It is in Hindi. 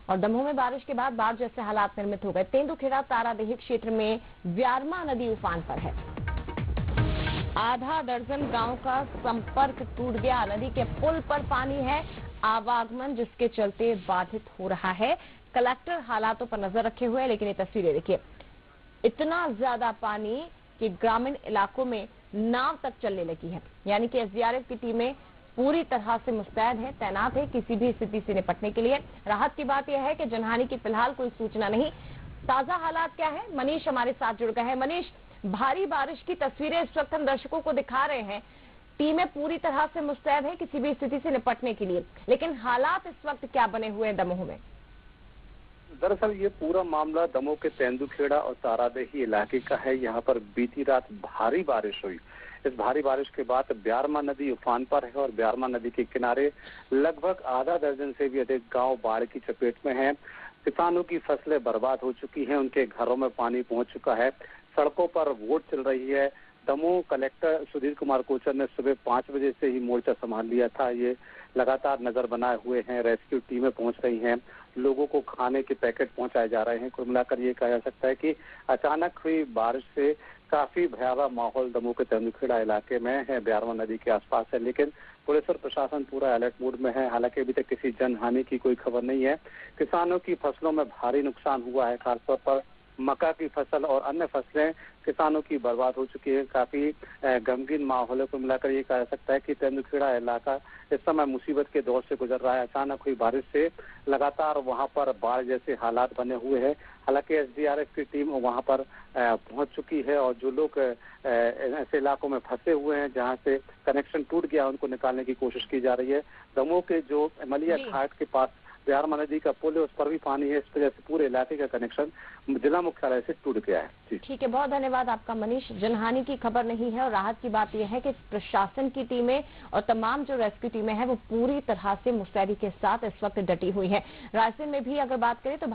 और दमोह में बारिश के बाद बाढ़ जैसे हालात निर्मित हो गए। तेंदुखेड़ा तारादेही क्षेत्र में व्यारमा नदी उफान पर है। आधा दर्जन गांव का संपर्क टूट गया। नदी के पुल पर पानी है, आवागमन जिसके चलते बाधित हो रहा है। कलेक्टर हालातों पर नजर रखे हुए हैं, लेकिन ये तस्वीरें देखिए, इतना ज्यादा पानी कि ग्रामीण इलाकों में नाव तक चलने लगी है। यानी कि एसडीआरएफ की टीमें पूरी तरह से मुस्तैद है, तैनात है किसी भी स्थिति से निपटने के लिए। राहत की बात यह है कि जनहानि की फिलहाल कोई सूचना नहीं। ताजा हालात क्या है, मनीष हमारे साथ जुड़ गए हैं। मनीष, भारी बारिश की तस्वीरें इस वक्त हम दर्शकों को दिखा रहे हैं। टीमें पूरी तरह से मुस्तैद है किसी भी स्थिति से निपटने के लिए, लेकिन हालात इस वक्त क्या बने हुए हैं दमोह में? दरअसल ये पूरा मामला दमोह के तेंदुखेड़ा और तारादेही इलाके का है। यहाँ पर बीती रात भारी बारिश हुई। इस भारी बारिश के बाद व्यारमा नदी उफान पर है और व्यारमा नदी के किनारे लगभग आधा दर्जन से भी अधिक गांव बाढ़ की चपेट में हैं। किसानों की फसलें बर्बाद हो चुकी हैं, उनके घरों में पानी पहुंच चुका है, सड़कों पर वोट चल रही है। दमोह कलेक्टर सुधीर कुमार कोचर ने सुबह 5 बजे से ही मोर्चा संभाल लिया था। ये लगातार नजर बनाए हुए हैं, रेस्क्यू टीमें पहुंच रही हैं, लोगों को खाने के पैकेट पहुंचाए जा रहे हैं। कुल मिलाकर ये कहा जा सकता है कि अचानक हुई बारिश से काफी भयावह माहौल दमोह के तेंदुखेड़ा इलाके में है, व्यारमा नदी के आसपास है। लेकिन पुलिस और प्रशासन पूरा अलर्ट मोड में है। हालांकि अभी तक किसी जनहानि की कोई खबर नहीं है। किसानों की फसलों में भारी नुकसान हुआ है, खासतौर पर मक्का की फसल और अन्य फसलें किसानों की बर्बाद हो चुकी है। काफी गमगीन माहौल को मिलाकर ये कहा जा सकता है कि तेंदुखेड़ा इलाका इस समय मुसीबत के दौर से गुजर रहा है। अचानक हुई बारिश से लगातार वहां पर बाढ़ जैसे हालात बने हुए हैं। हालांकि एसडीआरएफ की टीम वहां पर पहुंच चुकी है और जो लोग ऐसे इलाकों में फंसे हुए हैं जहां से कनेक्शन टूट गया, उनको निकालने की कोशिश की जा रही है। दमोह के जो मलिया घाट के पास व्यारमा नदी का पुल है, उस पर भी पानी है। इस वजह से पूरे इलाके का कनेक्शन जिला मुख्यालय से टूट गया है। ठीक है, बहुत धन्यवाद आपका मनीष। जनहानि की खबर नहीं है और राहत की बात यह है कि प्रशासन की टीमें और तमाम जो रेस्क्यू टीमें हैं वो पूरी तरह से मुस्तैदी के साथ इस वक्त डटी हुई है। रायसेन में भी अगर बात करें तो